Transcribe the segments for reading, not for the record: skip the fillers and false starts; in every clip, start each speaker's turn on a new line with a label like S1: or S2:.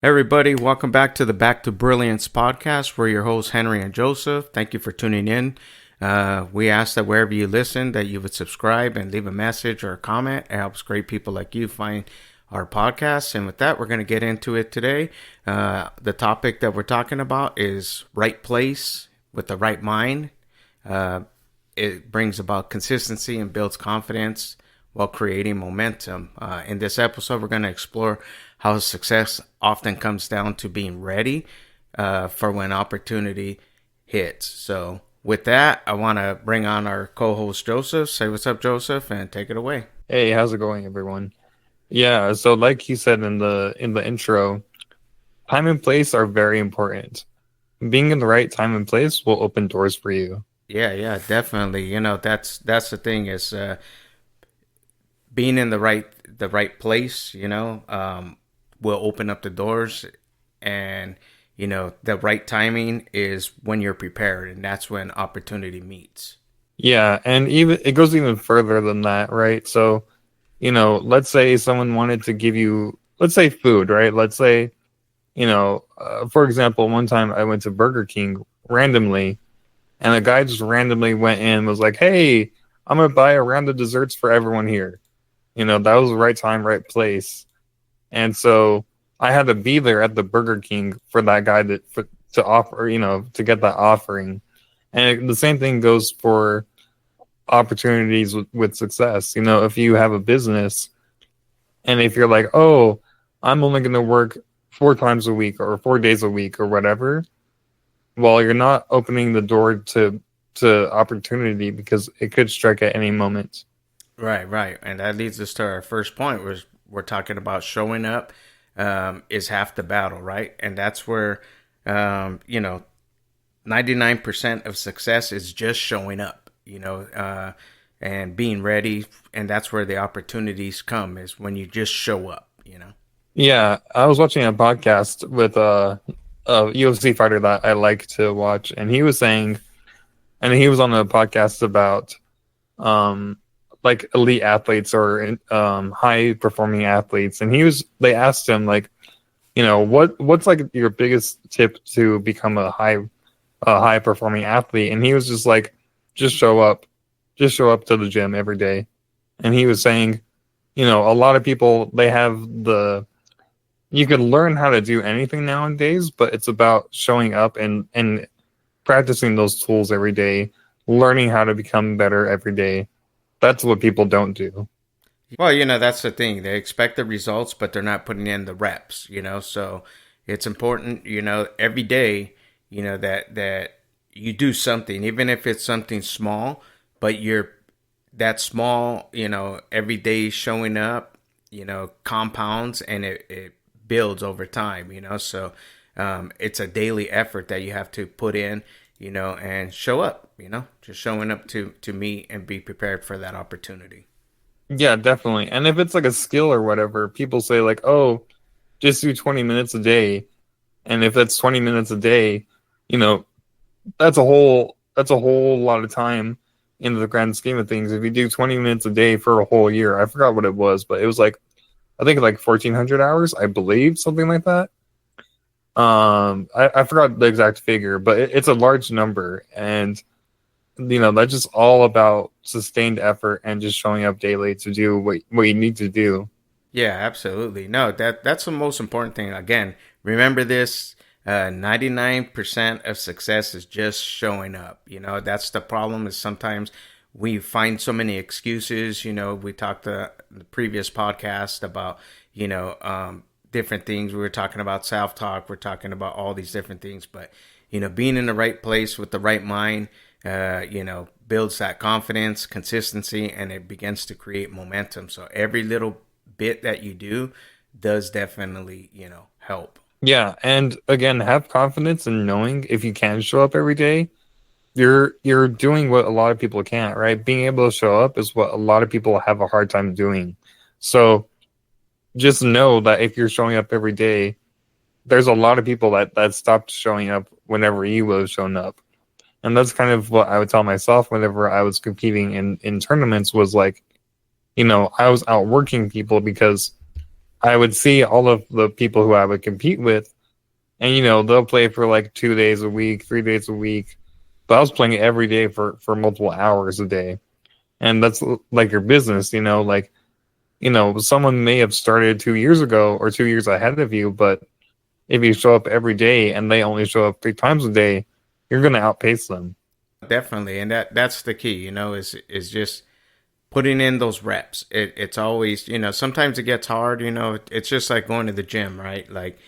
S1: Everybody, welcome back to the Back to Brilliance podcast. We're your hosts, Henry and Joseph. Thank you for tuning in. We ask that wherever you listen, that you would subscribe and leave a message or a comment. It helps great people like you find our podcast. And with that, we're going to get into it today. The topic that we're talking about is right place with the right mind. It brings about consistency and builds confidence while creating momentum. In this episode, we're going to explore how success often comes down to being ready for when opportunity hits. So with that, I want to bring on our co-host Joseph. Say what's up, Joseph, and take it away.
S2: Hey, how's it going, everyone? Yeah, so like you said in the intro, time and place are very important. Being in the right time and place will open doors for you.
S1: Yeah, definitely. That's the thing is being in the right place. Will open up the doors, and the right timing is when you're prepared, and that's when opportunity meets.
S2: Yeah, and even it goes even further than that, right? So, let's say someone wanted to give you, let's say food, right? Let's say, for example, one time I went to Burger King randomly, and a guy just randomly went in and was like, "Hey, I'm gonna buy a round of desserts for everyone here." That was the right time, right place. And so I had to be there at the Burger King for that guy to offer, to get that offering. And the same thing goes for opportunities with success. If you have a business and if you're like, oh, I'm only going to work 4 times a week or 4 days a week or whatever, well, you're not opening the door to opportunity because it could strike at any moment.
S1: Right, and that leads us to our first point. We're talking about showing up is half the battle, right? And that's where 99% of success is just showing up, and being ready, and that's where the opportunities come is when you just show up.
S2: Yeah, I was watching a podcast with a UFC fighter that I like to watch, and he was saying, and he was on a podcast about um like elite athletes or high performing athletes, and they asked him like, what's like your biggest tip to become a high performing athlete, and he was just like, just show up, just show up to the gym every day, and he was saying, a lot of people they have the you can learn how to do anything nowadays, but it's about showing up and practicing those tools every day, learning how to become better every day. That's what people don't do.
S1: Well, that's the thing. They expect the results, but they're not putting in the reps. So it's important, every day, that you do something, even if it's something small, but you're that small, every day showing up, compounds, and it builds over time. So it's a daily effort that you have to put in, and show up, just showing up to meet and be prepared for that opportunity.
S2: Yeah, definitely. And if it's like a skill or whatever, people say like, "Oh, just do 20 minutes a day." And if that's 20 minutes a day, you know, that's a whole lot of time in the grand scheme of things. If you do 20 minutes a day for a whole year, I forgot what it was, but it was like I think like 1400 hours, I believe, something like that. I forgot the exact figure, but it's a large number, and that's just all about sustained effort and just showing up daily to do what you need to do.
S1: Yeah, absolutely. No, that's the most important thing. Again, remember this. 99% of success is just showing up. That's the problem is sometimes we find so many excuses. We talked the previous podcast about, different things. We were talking about self-talk. We're talking about all these different things, but, being in the right place with the right mind, builds that confidence, consistency, and it begins to create momentum. So every little bit that you do does definitely, help.
S2: Yeah, and again, have confidence in knowing if you can show up every day, you're doing what a lot of people can't, right? Being able to show up is what a lot of people have a hard time doing. So just know that if you're showing up every day, there's a lot of people that stopped showing up whenever you would have shown up. And that's kind of what I would tell myself whenever I was competing in tournaments was like, I was outworking people because I would see all of the people who I would compete with, and they'll play for like 2 days a week, 3 days a week, but I was playing every day for multiple hours a day, and that's like your business, like someone may have started 2 years ago or 2 years ahead of you, but if you show up every day and they only show up 3 times a day, you're going to outpace them.
S1: Definitely, and that's the key. Is just putting in those reps. It's always, sometimes it gets hard. It's just like going to the gym, right? Like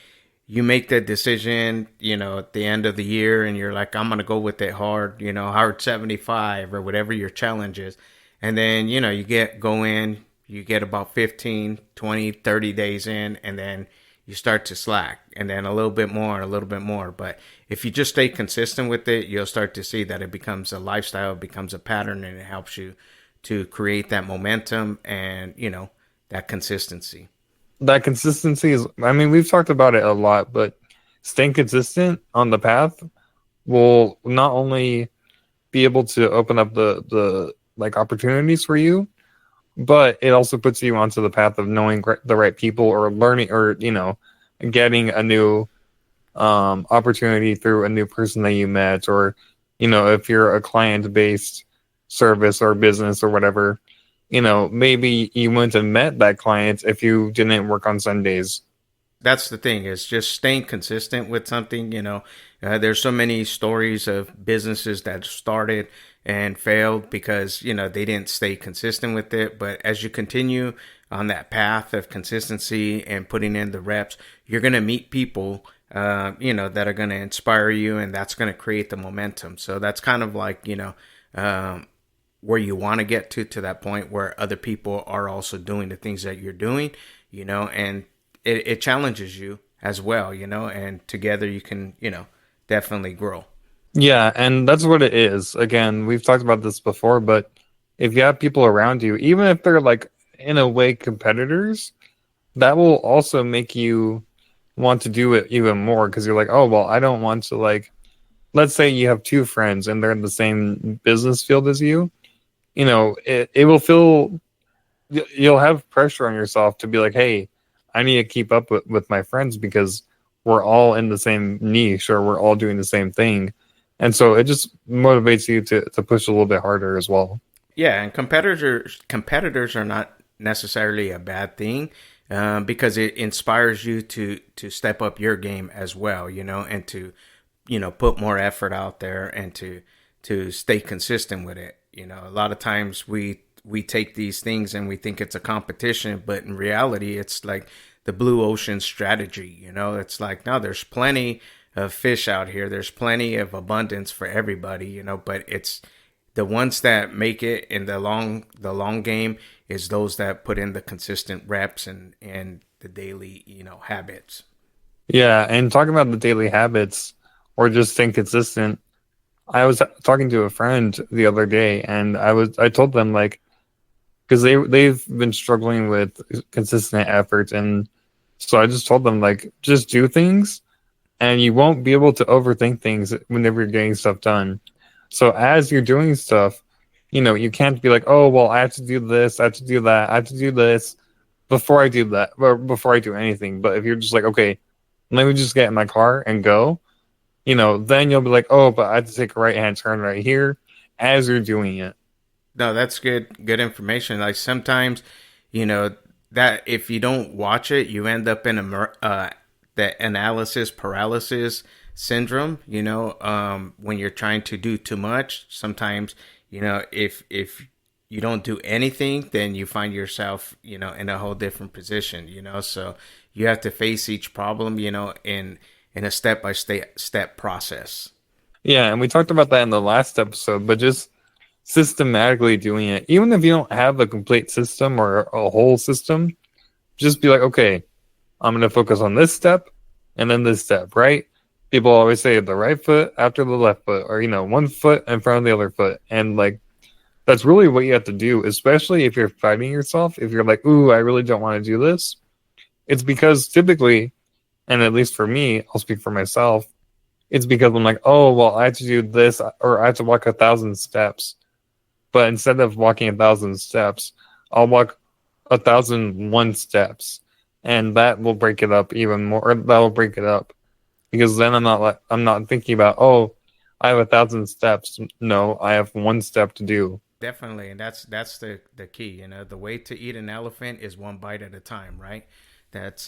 S1: you make that decision, at the end of the year, and you're like, I'm gonna go with it hard, hard 75 or whatever your challenge is, and then you go in, you get about 15, 20, 30 days in, and then you start to slack, and then a little bit more and a little bit more. But if you just stay consistent with it, you'll start to see that it becomes a lifestyle, it becomes a pattern, and it helps you to create that momentum and that consistency.
S2: That consistency is, I mean, we've talked about it a lot, but staying consistent on the path will not only be able to open up the like opportunities for you, but it also puts you onto the path of knowing the right people or learning or getting a new opportunity through a new person that you met, or if you're a client based service or business or whatever, maybe you wouldn't have met that client if you didn't work on Sundays.
S1: That's the thing, is just staying consistent with something. There's so many stories of businesses that started and failed because they didn't stay consistent with it. But as you continue on that path of consistency and putting in the reps, you're going to meet people that are going to inspire you, and that's going to create the momentum. So that's kind of like where you want to get to that point where other people are also doing the things that you're doing, and it challenges you as well, and together you can, definitely grow.
S2: Yeah, and that's what it is. Again, we've talked about this before, but if you have people around you, even if they're like in a way competitors, that will also make you want to do it even more because you're like, oh, well, I don't want to, like, let's say you have two friends and they're in the same business field as you, it will feel, you'll have pressure on yourself to be like, hey, I need to keep up with my friends because we're all in the same niche or we're all doing the same thing. And so it just motivates you to push a little bit harder as well.
S1: Yeah, and competitors are not necessarily a bad thing, because it inspires you to step up your game as well, and to put more effort out there and to stay consistent with it. A lot of times we take these things and we think it's a competition, but in reality, it's like the blue ocean strategy. It's like, no, there's plenty of fish out here. There's plenty of abundance for everybody, but it's the ones that make it in the long game is those that put in the consistent reps and the daily, habits.
S2: Yeah, and talking about the daily habits or just staying consistent, I was talking to a friend the other day and I told them, like, because they've been struggling with consistent efforts, and so I just told them, like, just do things and you won't be able to overthink things whenever you're getting stuff done. So as you're doing stuff, you can't be like, oh, well, I have to do this, I have to do that, I have to do this before I do that, or before I do anything. But if you're just like, okay, let me just get in my car and go, then you'll be like, oh, but I have to take a right hand turn right here as you're doing it.
S1: No, that's good information. Like sometimes, you know, that if you don't watch it, you end up in the analysis paralysis syndrome. When you're trying to do too much, sometimes, if you don't do anything, then you find yourself, in a whole different position. So you have to face each problem, in a step by step process.
S2: Yeah, and we talked about that in the last episode, but just systematically doing it, even if you don't have a complete system or a whole system, just be like, okay, I'm going to focus on this step and then this step, right? People always say the right foot after the left foot, or, one foot in front of the other foot. And like, that's really what you have to do, especially if you're fighting yourself. If you're like, ooh, I really don't want to do this. It's because typically, and at least for me, I'll speak for myself, it's because I'm like, oh, well, I have to do this, or I have to walk 1,000 steps. But instead of walking 1,000 steps, I'll walk 1,001 steps. and that will break it up even more. Or that will break it up because then I'm not thinking about, oh, I have 1,000 steps. No, I have one step to do.
S1: Definitely, and that's the key. You know, the way to eat an elephant is one bite at a time, right? That's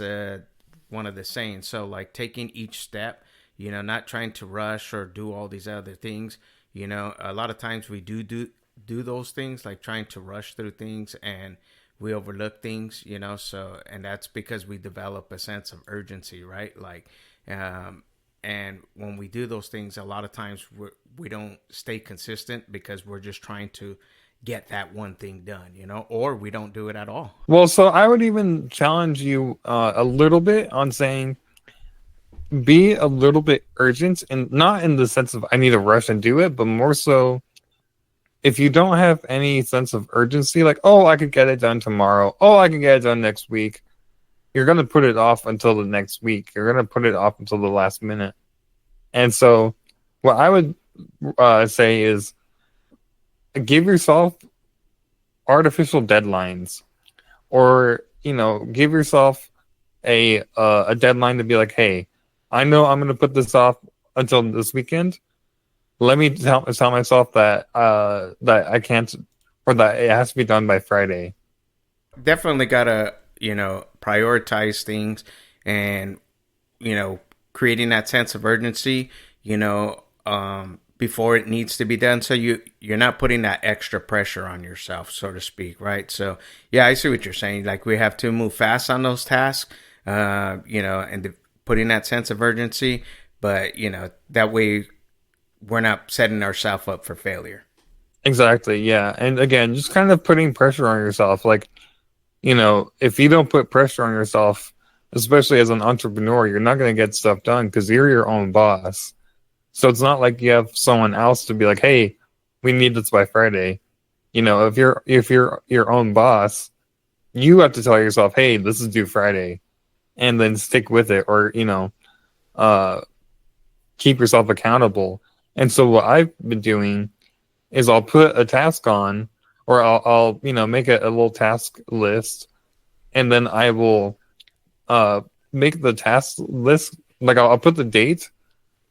S1: one of the sayings. So, like taking each step, you know, not trying to rush or do all these other things. You know, a lot of times we do those things, like trying to rush through things, and we overlook things. You know, so and that's because we develop a sense of urgency, right? Like, um, and when we do those things, a lot of times we don't stay consistent because we're just trying to get that one thing done, you know, or we don't do it at all.
S2: Well, so I would even challenge you a little bit on saying be a little bit urgent, and not in the sense of I need to rush and do it, but more so if you don't have any sense of urgency, like, oh, I could get it done tomorrow, oh, I can get it done next week, you're going to put it off until the next week. You're going to put it off until the last minute. And so, what I would say is give yourself artificial deadlines, or give yourself a deadline to be like, hey, I know I'm going to put this off until this weekend. Let me tell myself that that I can't, or that it has to be done by Friday.
S1: Definitely gotta, you know, prioritize things, and you know, creating that sense of urgency, you know, before it needs to be done. So you're not putting that extra pressure on yourself, so to speak, right? So yeah, I see what you're saying. Like we have to move fast on those tasks, you know, and putting that sense of urgency, but you know, that way we're not setting ourselves up for failure.
S2: Exactly, yeah. And again, just kind of putting pressure on yourself. Like, if you don't put pressure on yourself, especially as an entrepreneur, you're not going to get stuff done because you're your own boss. So it's not like you have someone else to be like, "Hey, we need this by Friday." If you're your own boss, you have to tell yourself, "Hey, this is due Friday," and then stick with it, or uh, keep yourself accountable. And so what I've been doing is I'll put a task on, or I'll make a little task list, and then I will make the task list, like I'll put the date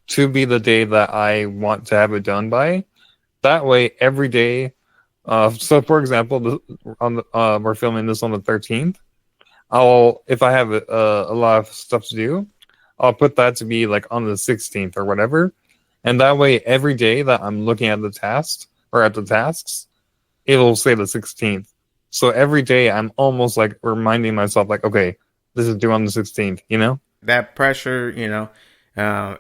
S2: to be the day that I want to have it done by. That way, every day. So, for example, we're filming this on the 13th. If I have a lot of stuff to do, I'll put that to be like on the 16th or whatever, and that way, every day that I'm looking at the task or at the tasks, it'll say the 16th. So every day, I'm almost like reminding myself, like, okay, this is due on the 16th.
S1: That pressure, you know,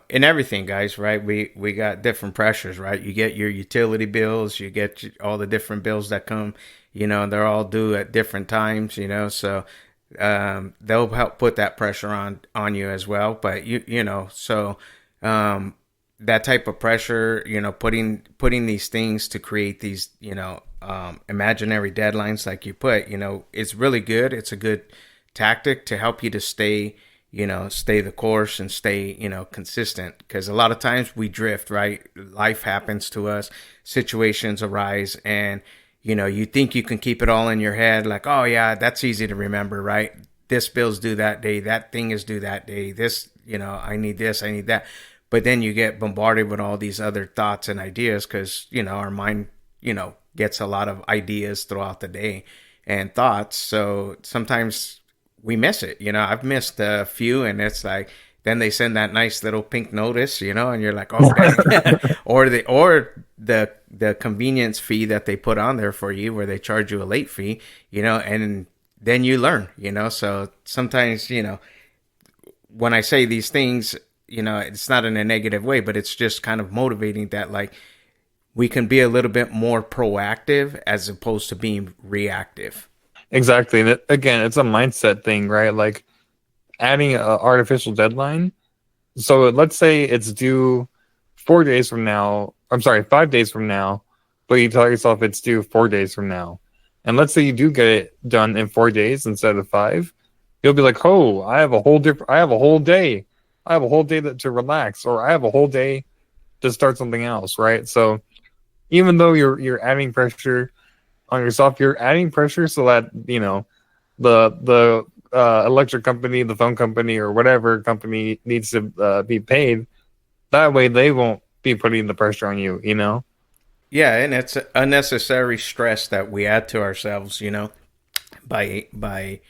S1: in everything, guys, right? We got different pressures, right? You get your utility bills, you get all the different bills that come, you know, they're all due at different times, you know, so they'll help put that pressure on you as well. But you know, so um, that type of pressure, you know, putting these things to create these, you know, imaginary deadlines, like you put, you know, it's really good. It's a good tactic to help you to stay, you know, stay the course and stay, you know, consistent, because a lot of times we drift, right? Life happens to us, situations arise, and you know, you think you can keep it all in your head, like, oh yeah, that's easy to remember, right? This bill's due that day, that thing is due that day, this, you know, I need this, I need that. But then you get bombarded with all these other thoughts and ideas, because you know, our mind, you know, gets a lot of ideas throughout the day and thoughts. So sometimes we miss it. You know, I've missed a few, and it's like then they send that nice little pink notice, you know, and you're like, oh dang, or the convenience fee that they put on there for you, where they charge you a late fee, you know, and then you learn, you know. So sometimes, you know, when I say these things, you know, it's not in a negative way, but it's just kind of motivating that like we can be a little bit more proactive as opposed to being reactive.
S2: Exactly. And again, it's a mindset thing, right? Like adding an artificial deadline. So let's say it's due 4 days from now. I'm sorry, 5 days from now, but you tell yourself it's due 4 days from now. And let's say you do get it done in 4 days instead of five. You'll be like, oh, I have a whole day. I have a whole day to relax, or I have a whole day to start something else, right? So even though you're adding pressure on yourself, you're adding pressure so that the electric company, the phone company, or whatever company needs to be paid. That way, they won't be putting the pressure on you. You know.
S1: Yeah, and it's unnecessary stress that we add to ourselves, by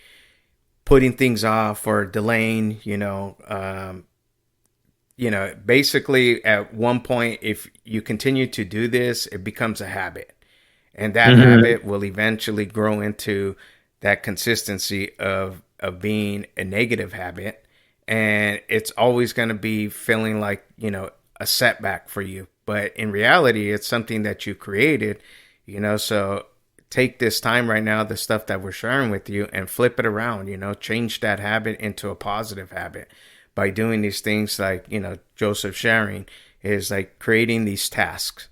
S1: putting things off or delaying, basically at one point, if you continue to do this, it becomes a habit. And that
S2: Hmm.
S1: habit will eventually grow into that consistency of being a negative habit. And it's always going to be feeling like, a setback for you. But in reality, it's something that you created, so take this time right now, the stuff that we're sharing with you, and flip it around, change that habit into a positive habit by doing these things like, Joseph sharing is like creating these tasks,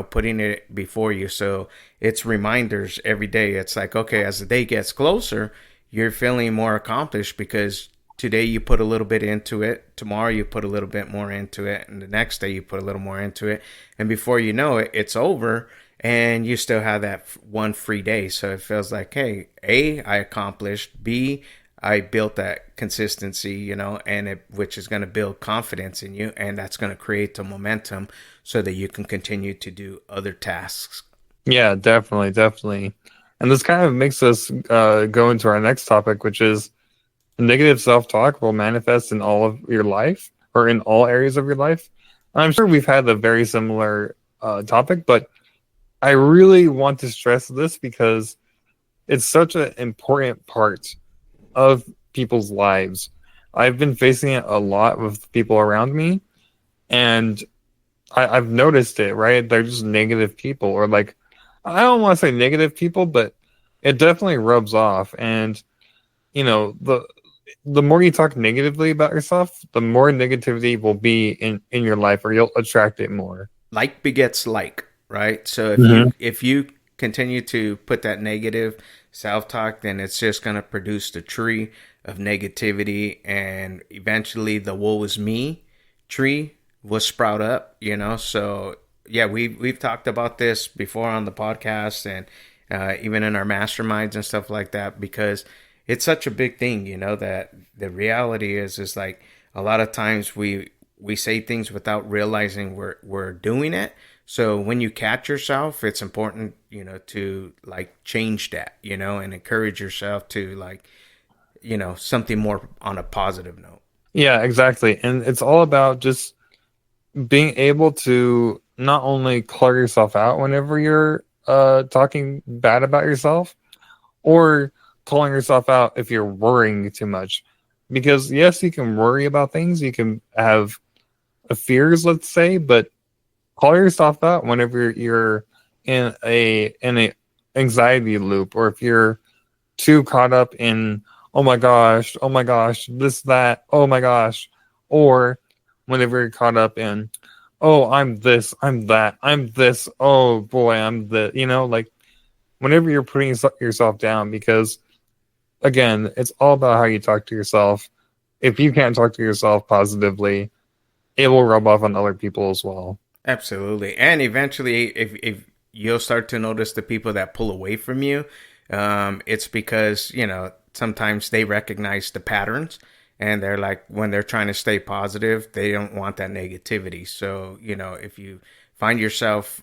S1: putting it before you. So it's reminders every day. It's like, okay, as the day gets closer, you're feeling more accomplished because today you put a little bit into it, tomorrow you put a little bit more into it, and the next day you put a little more into it. And before you know it, it's over and you still have that one free day. So it feels like, hey, A, I accomplished, B, I built that consistency, and which is going to build confidence in you, and that's going to create the momentum so that you can continue to do other tasks.
S2: Yeah, definitely, definitely. And this kind of makes us go into our next topic, which is negative self-talk will manifest in all of your life or in all areas of your life. I'm sure we've had a very similar topic, but I really want to stress this because it's such an important part of people's lives. I've been facing it a lot with people around me, and I've noticed it, right? They're just negative people, or like, I don't want to say negative people, but it definitely rubs off. And, you know, the more you talk negatively about yourself, the more negativity will be in your life, or you'll attract it more.
S1: Like begets like, right? So if you
S2: Hmm.
S1: if you continue to put that negative self-talk, then it's just going to produce the tree of negativity, and eventually the woe is me tree will sprout up, So yeah, we've talked about this before on the podcast, and even in our masterminds and stuff like that, because it's such a big thing, that the reality is like a lot of times we say things without realizing we're doing it. So when you catch yourself, it's important, to like change that, and encourage yourself to like, something more on a positive note.
S2: Yeah, exactly. And it's all about just being able to not only call yourself out whenever you're talking bad about yourself, or calling yourself out if you're worrying too much. Because yes, you can worry about things, you can have fears, let's say, but call yourself out whenever you're in a anxiety loop, or if you're too caught up in oh my gosh, this that, oh my gosh, or whenever you're caught up in oh I'm this, I'm that, I'm this, oh boy, I'm the, like whenever you're putting yourself down, because again, it's all about how you talk to yourself. If you can't talk to yourself positively, it will rub off on other people as well.
S1: Absolutely. And eventually, if you'll start to notice the people that pull away from you, it's because, sometimes they recognize the patterns, and they're like, when they're trying to stay positive, they don't want that negativity. So, if you find yourself,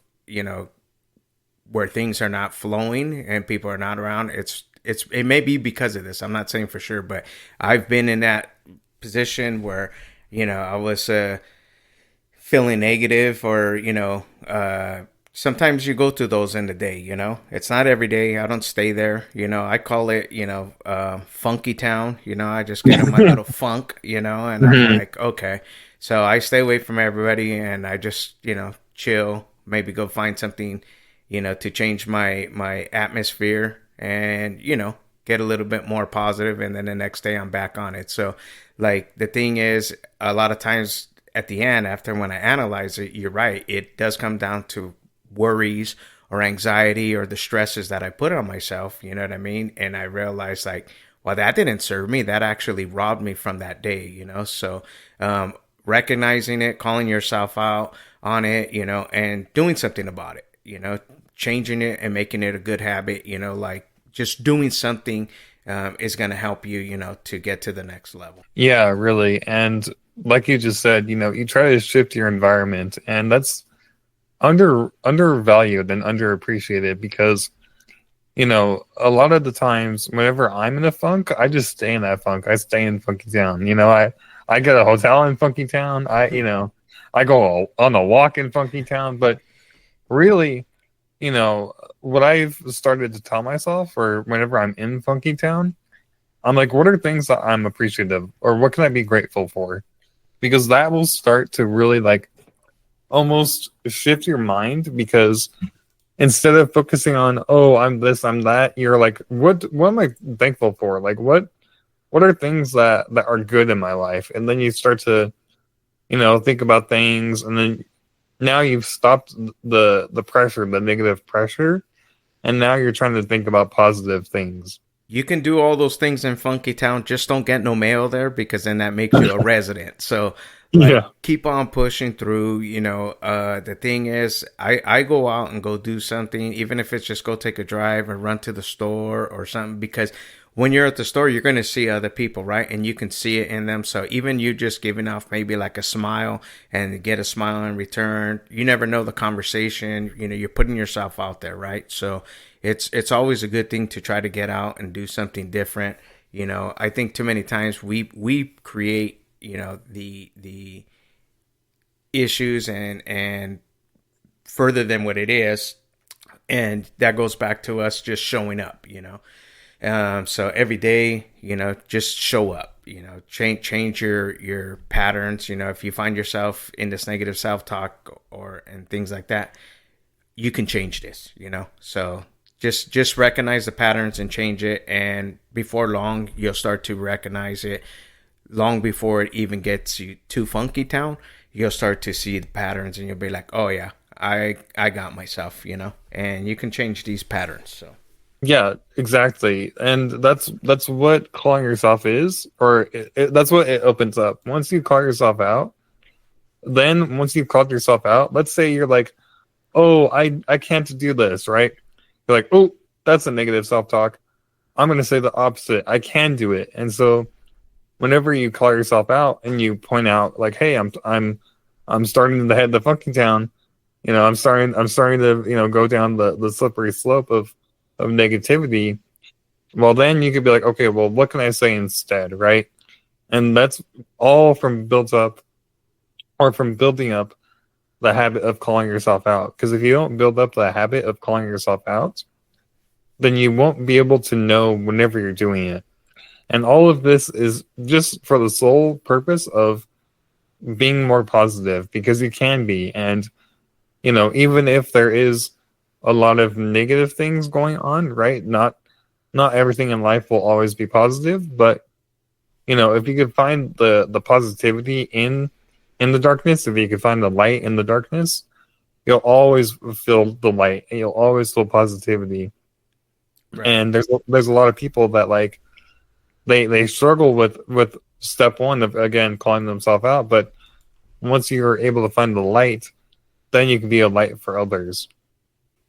S1: where things are not flowing and people are not around, it may be because of this. I'm not saying for sure, but I've been in that position where, I was, feeling negative, or sometimes you go through those in the day. It's not every day. I don't stay there. I call it, funky town. I just get in my little funk, and I'm
S2: Mhm.
S1: like, okay. So I stay away from everybody, and I just, chill, maybe go find something, to change my atmosphere, and get a little bit more positive, and then the next day I'm back on it. So like the thing is, a lot of times at the end, after when I analyze it, you're right. It does come down to worries or anxiety or the stresses that I put on myself. You know what I mean? And I realized like, well, that didn't serve me. That actually robbed me from that day. So um, recognizing it, calling yourself out on it, and doing something about it. Changing it and making it a good habit. Like just doing something is going to help you, to get to the next level.
S2: Yeah, really. And like you just said, you try to shift your environment, and that's undervalued and underappreciated because, a lot of the times whenever I'm in a funk, I just stay in that funk. I stay in Funky Town. I get a hotel in Funky Town. I go on a walk in Funky Town, but really, what I've started to tell myself, or whenever I'm in Funky Town, I'm like, what are things that I'm appreciative, or what can I be grateful for? Because that will start to really like almost shift your mind. Because instead of focusing on, oh, I'm this, I'm that, you're like, what am I thankful for? Like, what are things that are good in my life? And then you start to, think about things, and then now you've stopped the pressure, the negative pressure, and now you're trying to think about positive things.
S1: You can do all those things in Funky Town, just don't get no mail there, because then that makes you a resident. So, like,
S2: Yeah.
S1: keep on pushing through. The thing is, I go out and go do something, even if it's just go take a drive or run to the store or something, because when you're at the store, you're going to see other people, right? And you can see it in them. So even you just giving off maybe like a smile and get a smile in return, you never know the conversation. You're putting yourself out there, right? So it's always a good thing to try to get out and do something different. I think too many times we create, the issues and further than what it is, and that goes back to us just showing up. So every day, just show up, change your patterns. If you find yourself in this negative self-talk and things like that, you can change this. So just recognize the patterns and change it. And before long, you'll start to recognize it. Long before it even gets you to Funky Town, you'll start to see the patterns and you'll be like, oh yeah, I got myself. And you can change these patterns. So.
S2: Yeah, exactly. And that's what calling yourself is, or that's what it opens up. Once you call yourself out, then once you've called yourself out, let's say you're like, oh, I can't do this, right? You're like, oh, that's a negative self-talk. I'm going to say the opposite. I can do it. And so whenever you call yourself out and you point out like, hey, I'm starting to head the fucking town, I'm starting to, go down the slippery slope of negativity. Well, then you could be like, okay, well, what can I say instead, right? And that's all from building up the habit of calling yourself out. Because if you don't build up the habit of calling yourself out, then you won't be able to know whenever you're doing it. And all of this is just for the sole purpose of being more positive, because you can be. And, even if there is a lot of negative things going on, right? Not everything in life will always be positive, but if you could find the positivity in the darkness, if you could find the light in the darkness, you'll always feel the light and you'll always feel positivity.
S1: Right.
S2: And there's a lot of people that like they struggle with step one of, again, calling themselves out, but once you're able to find the light, then you can be a light for others.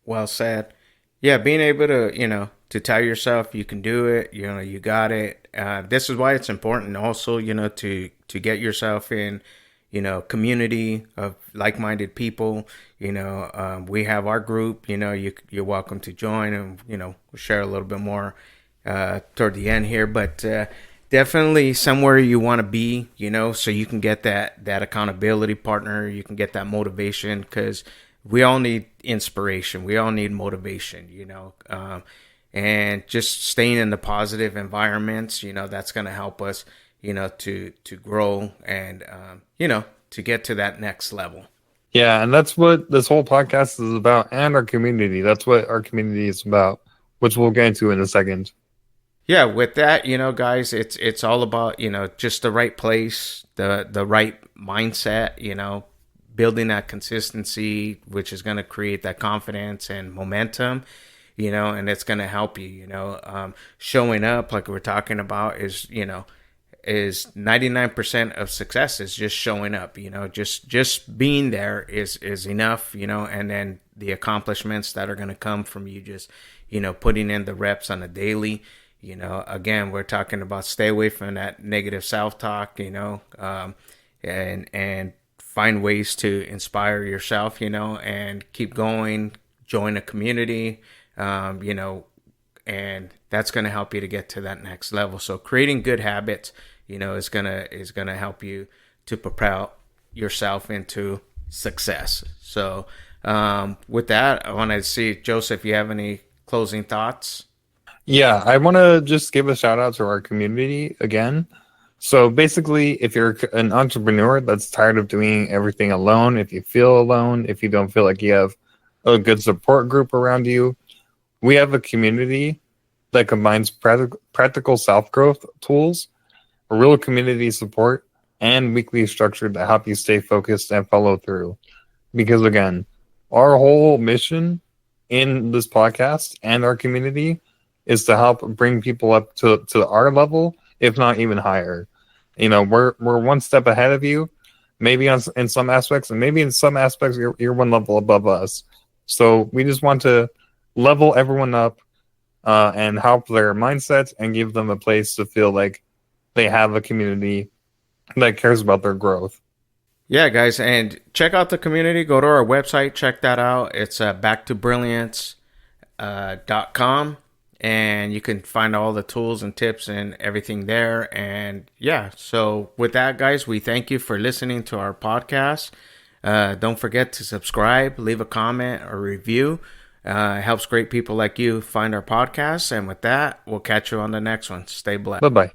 S1: Well said. Yeah, being able to tell yourself you can do it, you got it. This is why it's important also, to get yourself in, community of like-minded people. We have our group, you're welcome to join, and, we'll share a little bit more toward the end here, but definitely somewhere you want to be, so you can get that accountability partner, you can get that motivation, because we all need inspiration. We all need motivation, and just staying in the positive environments, that's going to help us, to grow and, to get to that next level.
S2: Yeah, and that's what this whole podcast is about, and our community. That's what our community is about, which we'll get into in a second.
S1: Yeah, with that, guys, it's all about, just the right place, the right mindset, building that consistency, which is going to create that confidence and momentum, and it's going to help you, showing up like we're talking about is 99% of success is just showing up, just being there is enough, and then the accomplishments that are going to come from you just, putting in the reps on a daily, Again, we're talking about stay away from that negative self-talk, and find ways to inspire yourself, and keep going, join a community, and that's going to help you to get to that next level. So creating good habits, is gonna help you to propel yourself into success. So with that, I want to see, Joseph, you have any closing thoughts?
S2: Yeah, I want to just give a shout out to our community again. So basically, if you're an entrepreneur that's tired of doing everything alone, if you feel alone, if you don't feel like you have a good support group around you, we have a community that combines practical self growth tools, real community support, and weekly structure to help you stay focused and follow through. Because again, our whole mission in this podcast and our community is to help bring people up to our level, if not even higher. We're one step ahead of you, maybe in some aspects, and maybe in some aspects you're one level above us. So we just want to level everyone up and help their mindsets and give them a place to feel like they have a community that cares about their growth.
S1: Yeah, guys, and check out the community. Go to our website, check that out. It's backtobrilliance.com, and you can find all the tools and tips and everything there. And yeah, so with that, guys, we thank you for listening to our podcast. Don't forget to subscribe, leave a comment or review. It helps great people like you find our podcast. And with that, we'll catch you on the next one. Stay blessed.
S2: Bye bye.